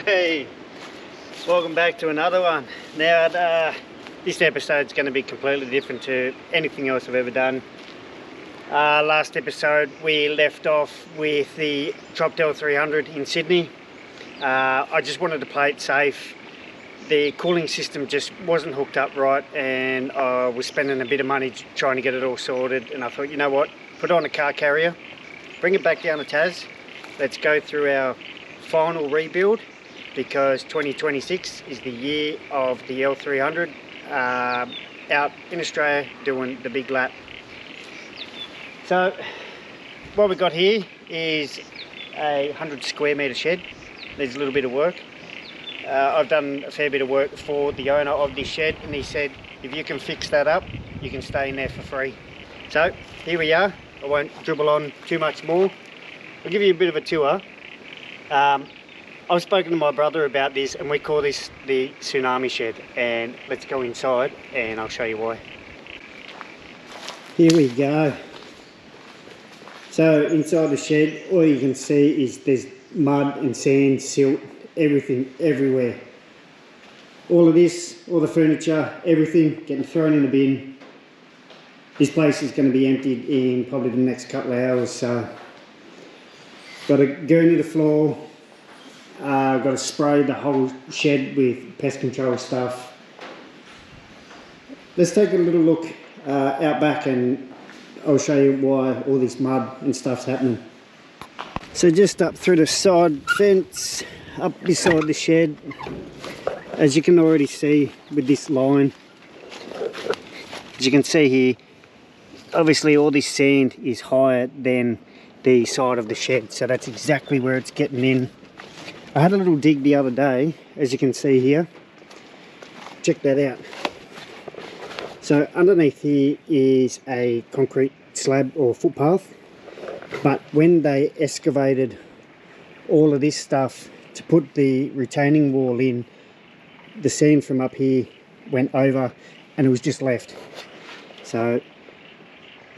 Hey, welcome back to another one. Now, this episode is going to be completely different to anything else I've ever done. Last episode we left off with the Trop L300 in Sydney. I just wanted to play it safe. The cooling system just wasn't hooked up right, and I was spending a bit of money trying to get it all sorted, and I thought, you know what, put it on a car carrier, bring it back down to Tas, let's go through our final rebuild, because 2026 is the year of the L300 out in Australia doing the big lap. So what we got here is a 100 square metre shed. There's a little bit of work. I've done a fair bit of work for the owner of this shed, and he said if you can fix that up you can stay in there for free. So here we are. I won't dribble on too much more. I'll give you a bit of a tour. I've spoken to my brother about this, and we call this the tsunami shed, and let's go inside and I'll show you why. Here we go. So inside the shed, all you can see is there's mud and sand, silt, everything everywhere. All of this, all the furniture, everything getting thrown in the bin. This place is going to be emptied in probably the next couple of hours. So got to go into the floor. Got to spray the whole shed with pest control stuff. Let's take a little look out back, and I'll show you why all this mud and stuff's happening. So just up through the side fence, up beside the shed, as you can already see with this line, as you can see here, obviously all this sand is higher than the side of the shed, so that's exactly where it's getting in. I had a little dig the other day, as you can see here. Check that out. So underneath here is a concrete slab or footpath, but when they excavated all of this stuff to put the retaining wall in, the sand from up here went over and it was just left. So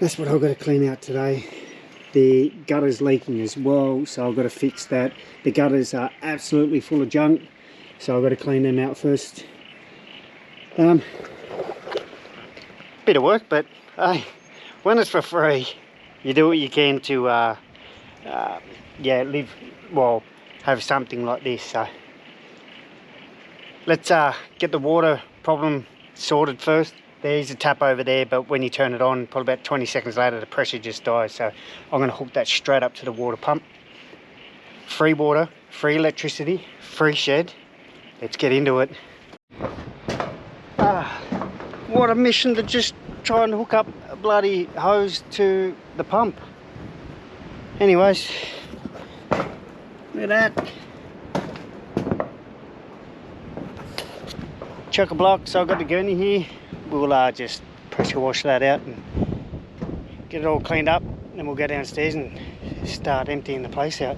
that's what I've got to clean out today. The gutter's leaking as well, so I've got to fix that. The gutters are absolutely full of junk, so I've got to clean them out first. Bit of work, but hey, when it's for free, you do what you can to yeah, live, well, have something like this. So let's get the water problem sorted first. There's a tap over there, but when you turn it on, probably about 20 seconds later, the pressure just dies. So I'm going to hook that straight up to the water pump. Free water, free electricity, free shed. Let's get into it. What a mission to just try and hook up a bloody hose to the pump. Anyways, look at that. Chuck a block, so I've got the gurney here. We'll just pressure wash that out and get it all cleaned up, then we'll go downstairs and start emptying the place out.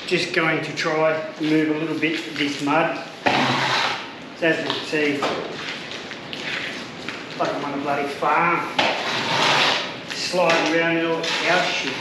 Just going to try and move a little bit of this mud. So as you can see, it's like I'm on a bloody farm, sliding around in all this house shit.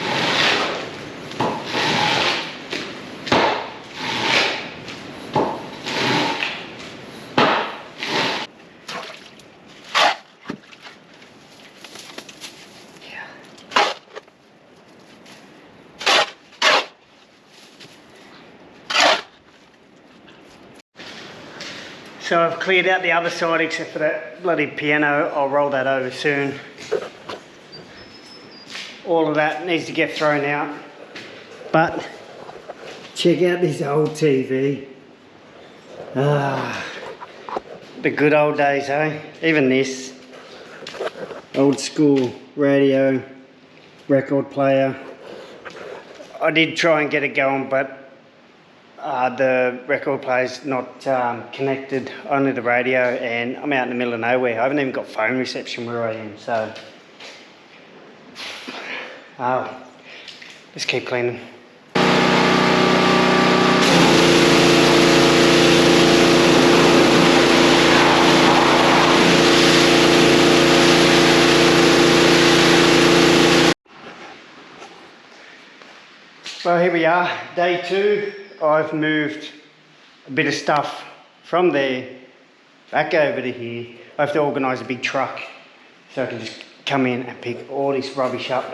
So I've cleared out the other side except for that bloody piano. I'll roll that over soon. All of that needs to get thrown out. But check out this old TV. The good old days, eh? Even this. Old school radio, record player. I did try and get it going, but the record player's not connected, only the radio, and I'm out in the middle of nowhere. I haven't even got phone reception where I am, so let's keep cleaning. Well, here we are, day 2. I've moved a bit of stuff from there back over to here. I have to organise a big truck so I can just come in and pick all this rubbish up.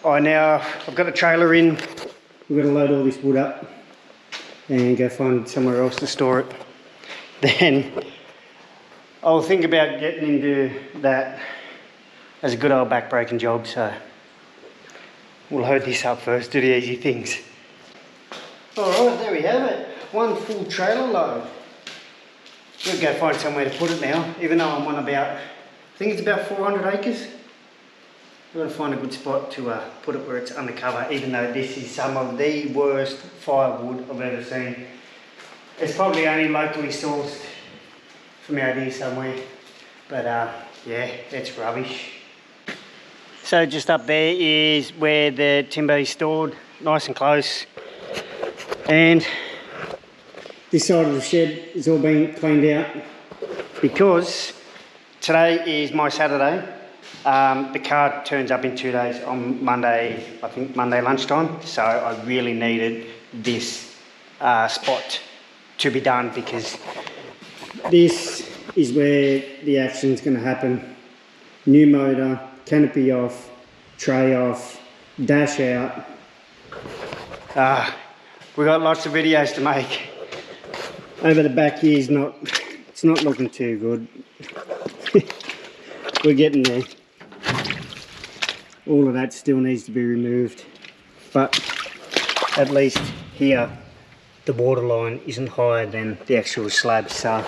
I've got the trailer in. We've got to load all this wood up and go find somewhere else to store it. Then I'll think about getting into that as a good old back-breaking job, so we'll load this up first, do the easy things. Alright, there we have it. One full trailer load. We'll go find somewhere to put it now, even though I'm on about, I think it's about 400 acres. We've got to find a good spot to put it where it's undercover, even though this is some of the worst firewood I've ever seen. It's probably only locally sourced from out here somewhere, but yeah, it's rubbish. So just up there is where the timber is stored, nice and close. And this side of the shed is all being cleaned out because today is my Saturday. The car turns up in 2 days on Monday, I think Monday lunchtime. So I really needed this spot to be done because this is where the action's going to happen. New motor, canopy off, tray off, dash out. We've got lots of videos to make. Over the back here it's not looking too good. We're getting there. All of that still needs to be removed, but at least here the water line isn't higher than the actual slab, so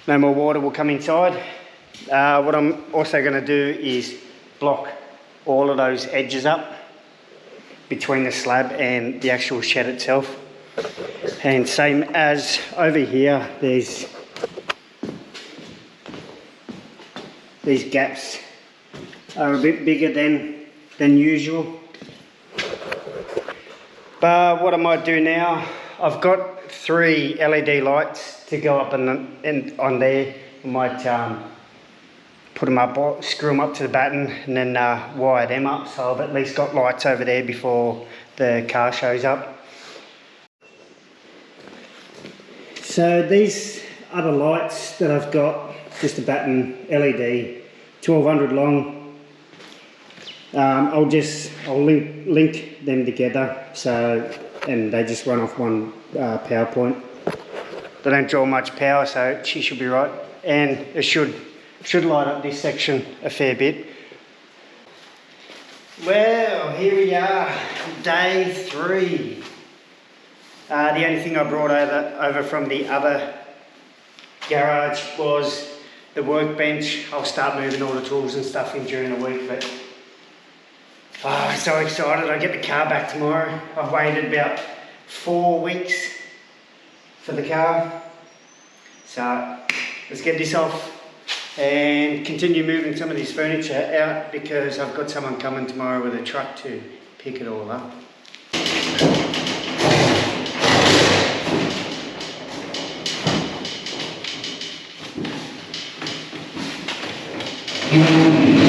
no more water will come inside. What I'm also going to do is block all of those edges up between the slab and the actual shed itself. And same as over here, there's these gaps are a bit bigger than usual. But what I might do now, I've got 3 LED lights to go up on there. I might put them up, screw them up to the batten and then wire them up, so I've at least got lights over there before the car shows up. So these are the lights that I've got, just a batten LED, 1200 long. I'll link them together, and they just run off one power point. They don't draw much power, so she should be right, and it should light up this section a fair bit. Well, here we are, day 3. The only thing I brought over from the other garage was the workbench. I'll start moving all the tools and stuff in during the week, but I'm so excited. I get the car back tomorrow. I've waited about 4 weeks for the car. So let's get this off and continue moving some of this furniture out because I've got someone coming tomorrow with a truck to pick it all up. Boom.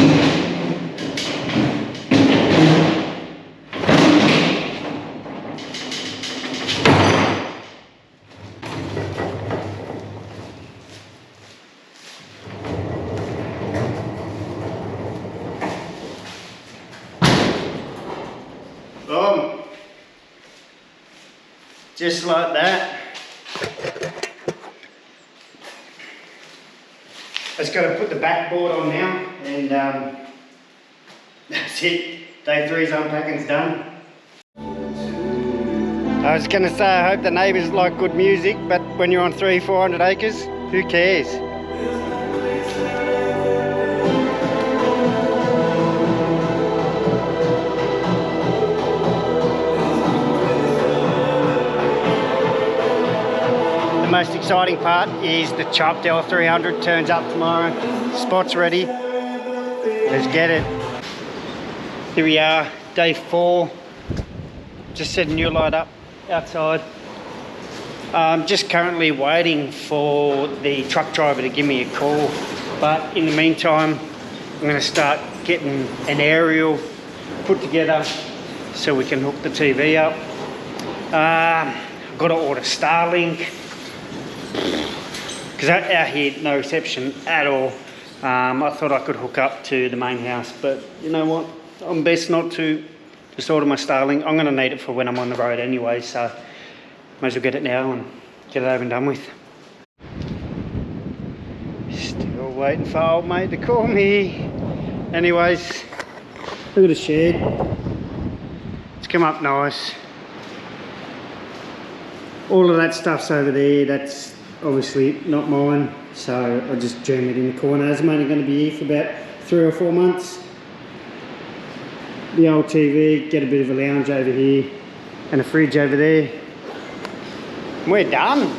Just like that. Just got to put the backboard on now, and that's it. Day 3's unpacking's done. I was going to say, I hope the neighbours like good music, but when you're on 300-400 acres, who cares? The most exciting part is the Chopdell 300 turns up tomorrow. Spot's ready. Let's get it. Here we are, day 4. Just setting new light up outside. I'm just currently waiting for the truck driver to give me a call. But in the meantime, I'm going to start getting an aerial put together so we can hook the TV up. I've got to order Starlink because out here no reception at all. I thought I could hook up to the main house, but you know what? I'm best not to just order my Starlink. I'm going to need it for when I'm on the road anyway, so might as well get it now and get it over and done with. Still waiting for old mate to call me. Anyways, look at the shed. It's come up nice. All of that stuff's over there. That's obviously not mine, so I just jam it in the corner. I'm only going to be here for about 3 or 4 months. The old TV, get a bit of a lounge over here and a fridge over there. We're done.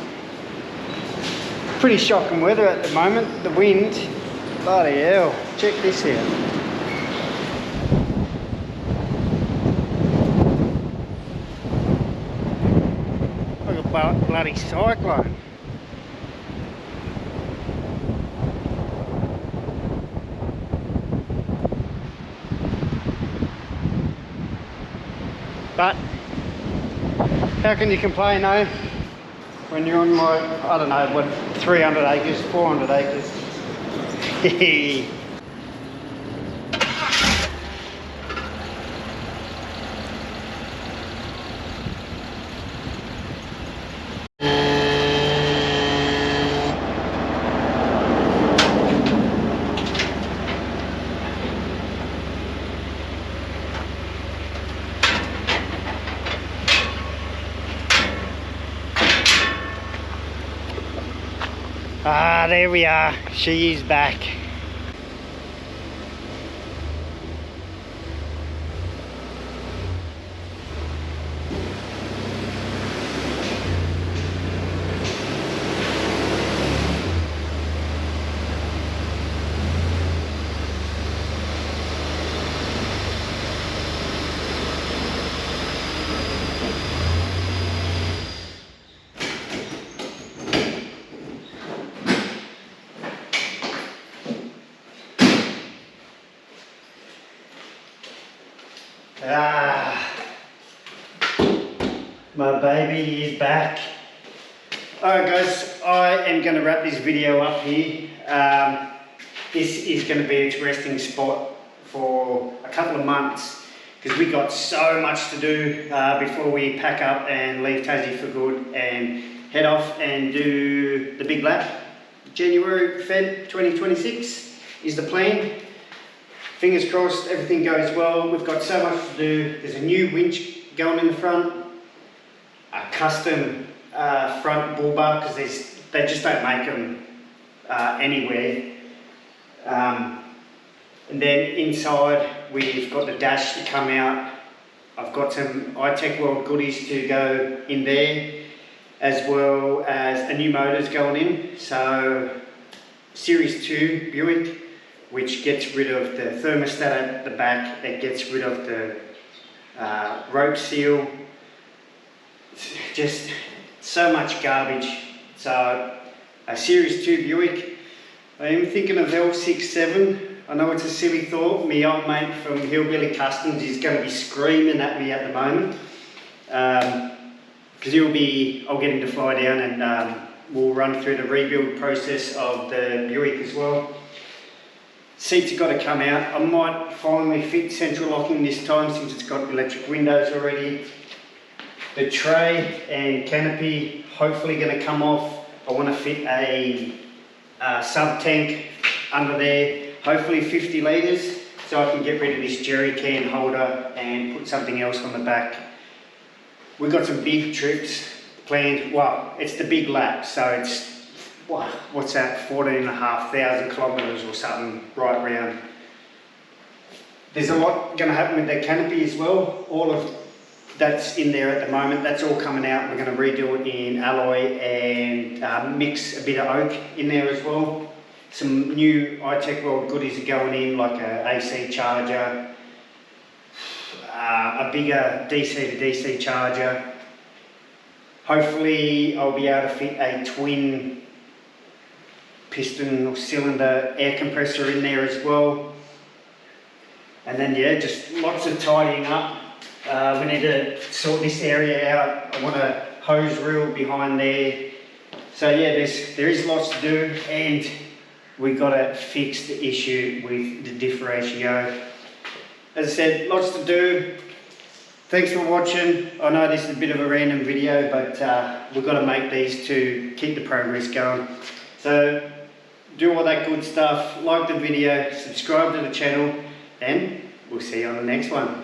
Pretty shocking weather at the moment. The wind, bloody hell, check this out. Like a bloody cyclone. But how can you complain, though, when you're on my, I don't know, what, 300 acres, 400 acres? Ah, there we are. She is back. Ah, my baby is back. Alright guys, I am going to wrap this video up here. This is going to be its resting spot for a couple of months because we got so much to do before we pack up and leave Tassie for good and head off and do the big lap. January, Feb 2026 is the plan. Fingers crossed everything goes well. We've got so much to do. There's a new winch going in the front, a custom front bull bar because they just don't make them anywhere. And then inside we've got the dash to come out. I've got some iTech World goodies to go in there, as well as a new motor's going in. So Series 2 Buick, which gets rid of the thermostat at the back, it gets rid of the rope seal. Just so much garbage. So a Series 2 Buick. I am thinking of L67. I know it's a silly thought. My old mate from Hillbilly Customs is going to be screaming at me at the moment. Because I'll get him to fly down and we'll run through the rebuild process of the Buick as well. Seats have got to come out. I might finally fit central locking this time since it's got electric windows already. The tray and canopy hopefully going to come off. I want to fit a sub tank under there, hopefully 50 litres. so I can get rid of this jerry can holder and put something else on the back. We've got some big trips planned. Well, it's the big lap, so it's, what's that, 14,500 kilometres or something right round. There's a lot going to happen with that canopy as well. All of that's in there at the moment. That's all coming out. We're going to redo it in alloy and mix a bit of oak in there as well. Some new iTech World goodies are going in, like a AC charger, a bigger DC to DC charger. Hopefully I'll be able to fit a twin piston or cylinder air compressor in there as well. And then yeah, just lots of tidying up. We need to sort this area out. I want a hose reel behind there. So yeah, there is lots to do, and we've got to fix the issue with the diff ratio. As I said, lots to do. Thanks for watching. I know this is a bit of a random video, but we've got to make these to keep the progress going. So do all that good stuff, like the video, subscribe to the channel, and we'll see you on the next one.